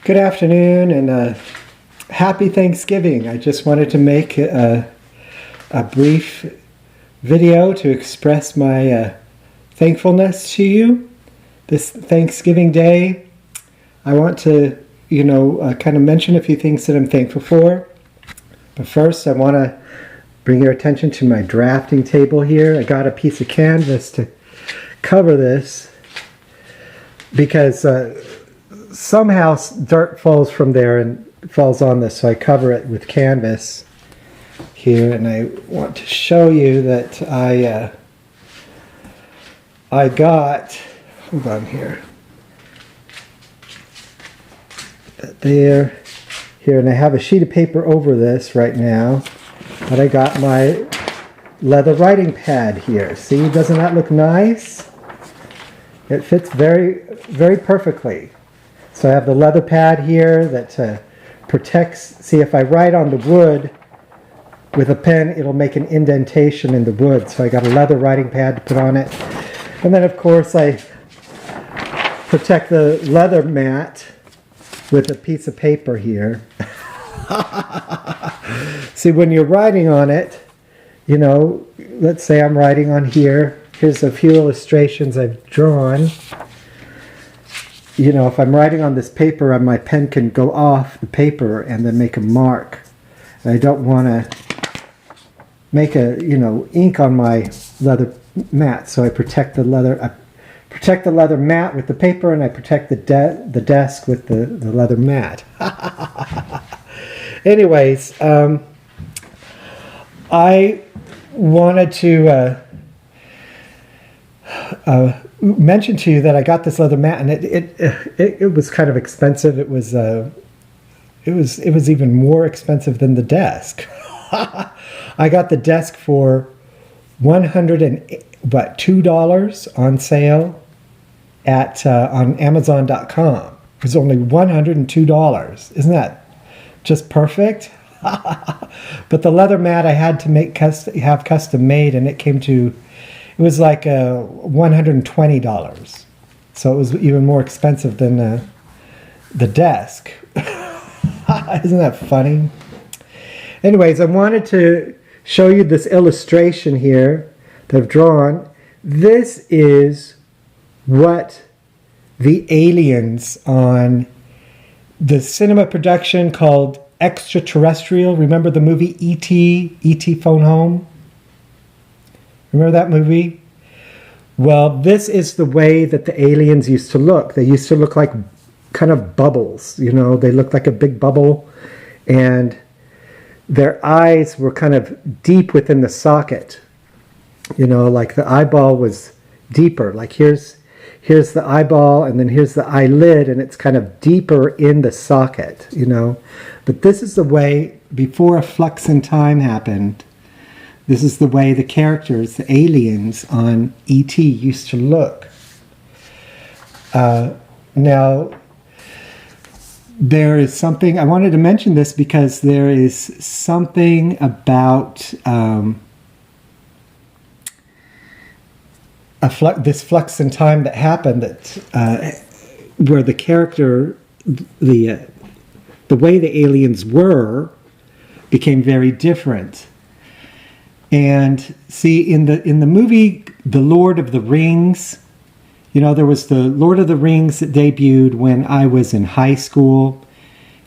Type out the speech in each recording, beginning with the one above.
Good afternoon and happy Thanksgiving. I just wanted to make a brief video to express my thankfulness to you this Thanksgiving Day. I want to, kind of mention a few things that I'm thankful for. But first, I want to bring your attention to my drafting table here. I got a piece of canvas to cover this because somehow dirt falls from there and falls on this, so I cover it with canvas here. And I want to show you that I got, hold on here, there, here, and I have a sheet of paper over this right now, but I got my leather writing pad here. See, doesn't that look nice? It fits very, very perfectly. So I have the leather pad here that protects. See, if I write on the wood with a pen, it'll make an indentation in the wood. So I got a leather writing pad to put on it. And then, of course, I protect the leather mat with a piece of paper here. See, when you're writing on it, let's say I'm writing on here. Here's a few illustrations I've drawn. If I'm writing on this paper, my pen can go off the paper and then make a mark. And I don't want to make ink on my leather mat, so I protect the leather mat with the paper, and I protect the desk with the leather mat. Anyways, I wanted to mention to you that I got this leather mat, and it was kind of expensive. It was even more expensive than the desk. I got the desk for $2 on sale at on Amazon.com. It was only $102. Isn't that just perfect? But the leather mat I had to have custom made, and it was like $120. So it was even more expensive than the desk. Isn't that funny? Anyways, I wanted to show you this illustration here that I've drawn. This is what the aliens on the cinema production called Extraterrestrial. Remember the movie E.T., E.T. Phone Home? Remember that movie? Well, this is the way that the aliens used to look. They used to look like kind of bubbles, They looked like a big bubble, and their eyes were kind of deep within the socket. Like the eyeball was deeper. Like here's the eyeball, and then here's the eyelid, and it's kind of deeper in the socket, But this is the way, before a flux in time happened, this is the way the characters, the aliens on E.T. used to look. Now, there is something, I wanted to mention this because there is something about this flux in time that happened that where the character, the way the aliens were, became very different. And see, in the movie The Lord of the Rings, there was the Lord of the Rings that debuted when I was in high school,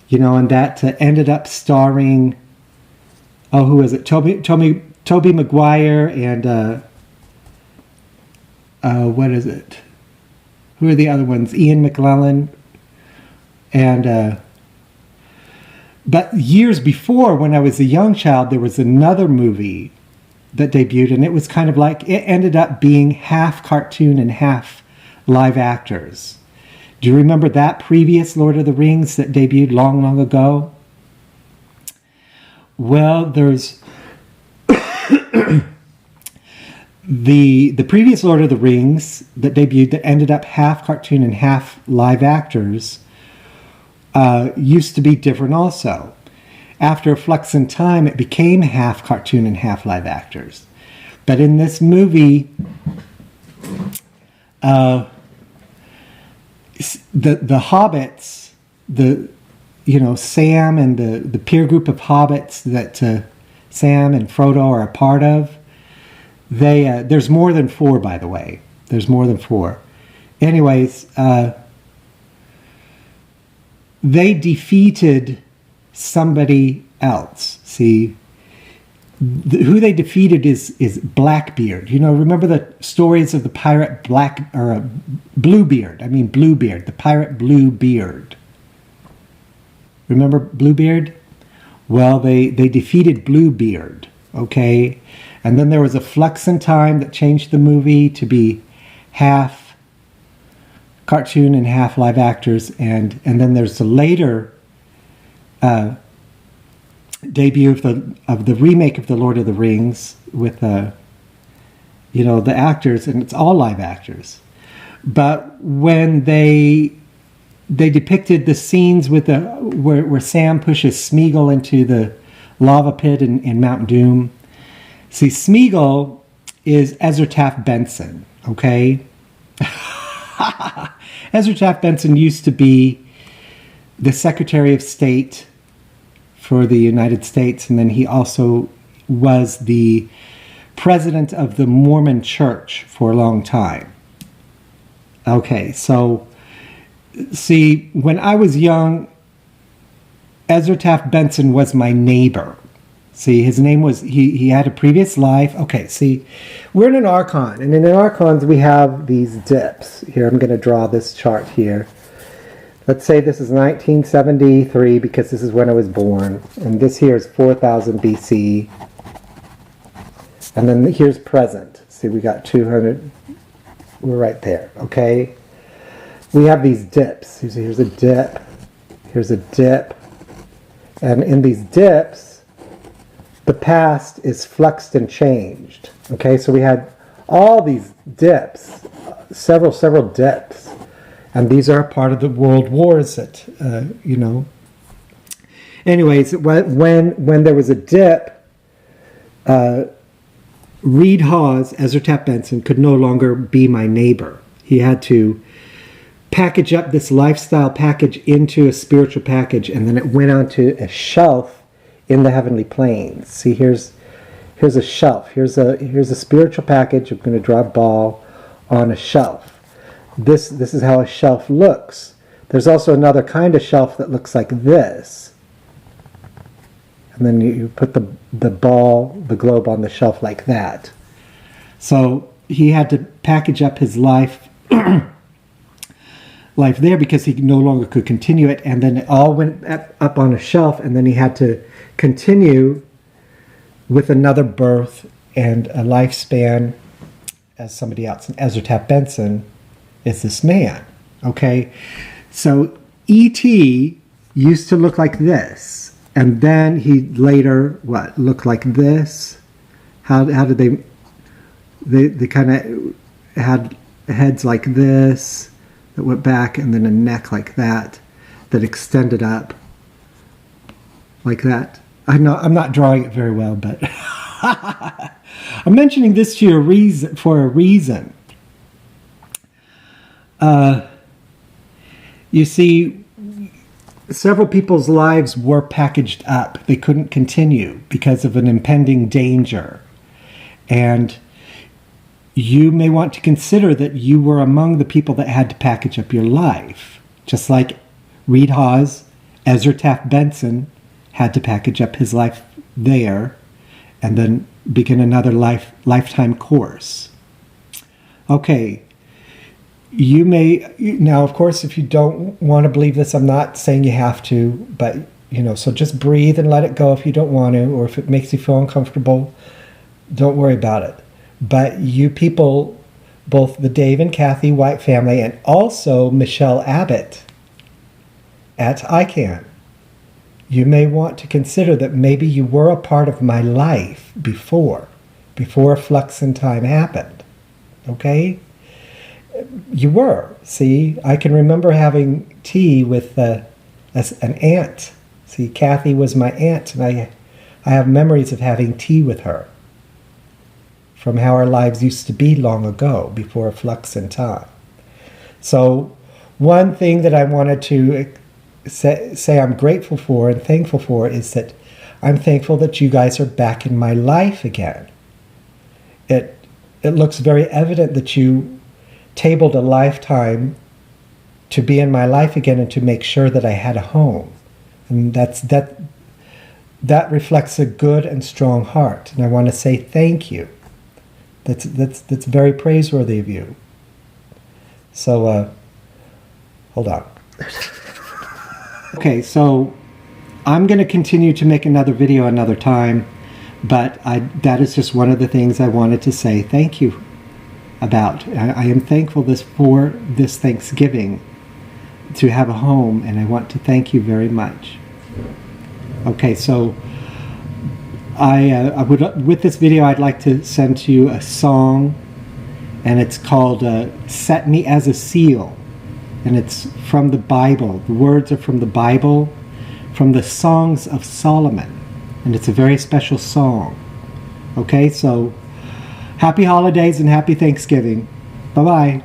and that ended up starring, who is it? Tobey Maguire and what is it? Who are the other ones? Ian McKellen. And but years before, when I was a young child, there was another movie that debuted, and it was kind of like, it ended up being half cartoon and half live actors. Do you remember that previous Lord of the Rings that debuted long, long ago? Well, there's the previous Lord of the Rings that debuted that ended up half cartoon and half live actors used to be different also. After a flux in time, it became half cartoon and half live actors. But in this movie, the hobbits the Sam and the peer group of hobbits that Sam and Frodo are a part of. There's more than 4, by the way. There's more than 4. Anyways, they defeated somebody else. See, who they defeated is Blackbeard. Remember the stories of the pirate Bluebeard. I mean Bluebeard, the pirate Bluebeard. Remember Bluebeard? Well, they defeated Bluebeard, okay? And then there was a flux in time that changed the movie to be half cartoon and half live actors, and then there's the later debut of the remake of the Lord of the Rings with the actors, and it's all live actors. But when they depicted the scenes with where Sam pushes Smeagol into the lava pit in Mount Doom. See, Smeagol is Ezra Taft Benson, okay? Ezra Taft Benson used to be the Secretary of State for the United States, and then he also was the president of the Mormon Church for a long time. Okay, so see, when I was young, Ezra Taft Benson was my neighbor. See, his name was, he had a previous life. Okay, see, we're in an Archon, and in the Archons we have these dips. Here, I'm going to draw this chart here. Let's say this is 1973 because this is when I was born, and this here is 4000 BC. And then here's present. See, we got 200, we're right there, okay? We have these dips. Here's a dip, here's a dip, and in these dips, the past is fluxed and changed. Okay, so we had all these dips, several dips, and these are part of the world wars that, Anyways, when there was a dip, Reed Hawes, Ezra Taft Benson, could no longer be my neighbor. He had to package up this lifestyle package into a spiritual package, and then it went onto a shelf in the heavenly planes. See, here's a shelf. Here's a spiritual package. I'm going to draw a ball on a shelf. This is how a shelf looks. There's also another kind of shelf that looks like this. And then you put the globe on the shelf like that. So he had to package up his life there because he no longer could continue it, and then it all went up on a shelf, and then he had to continue with another birth and a lifespan as somebody else. And Ezra Taft Benson is this man, okay? So E.T. used to look like this, and then he later, looked like this? How did they kind of had heads like this, that went back, and then a neck like that extended up like that. I'm not drawing it very well, but I'm mentioning this to you for a reason. You see, several people's lives were packaged up. They couldn't continue because of an impending danger. And you may want to consider that you were among the people that had to package up your life. Just like Reed Hawes, Ezra Taft Benson had to package up his life there and then begin another lifetime course. Okay, you may, now of course if you don't want to believe this, I'm not saying you have to, but so just breathe and let it go if you don't want to, or if it makes you feel uncomfortable, don't worry about it. But you people, both the Dave and Kathy White family and also Michelle Abbott at ICANN, you may want to consider that maybe you were a part of my life before a flux in time happened, okay? You were. See, I can remember having tea with an aunt. See, Kathy was my aunt, and I have memories of having tea with her from how our lives used to be long ago, before a flux in time. So one thing that I wanted to say I'm grateful for and thankful for is that I'm thankful that you guys are back in my life again. It looks very evident that you tabled a lifetime to be in my life again and to make sure that I had a home. And that reflects a good and strong heart. And I want to say thank you. That's very praiseworthy of you. So, hold on. Okay, so I'm going to continue to make another video another time, but that is just one of the things I wanted to say thank you about. I am thankful for this Thanksgiving to have a home, and I want to thank you very much. Okay, so I would, with this video, I'd like to send to you a song, and it's called Set Me as a Seal, and it's from the Bible. The words are from the Bible, from the Songs of Solomon, and it's a very special song. Okay, so happy holidays and happy Thanksgiving. Bye-bye.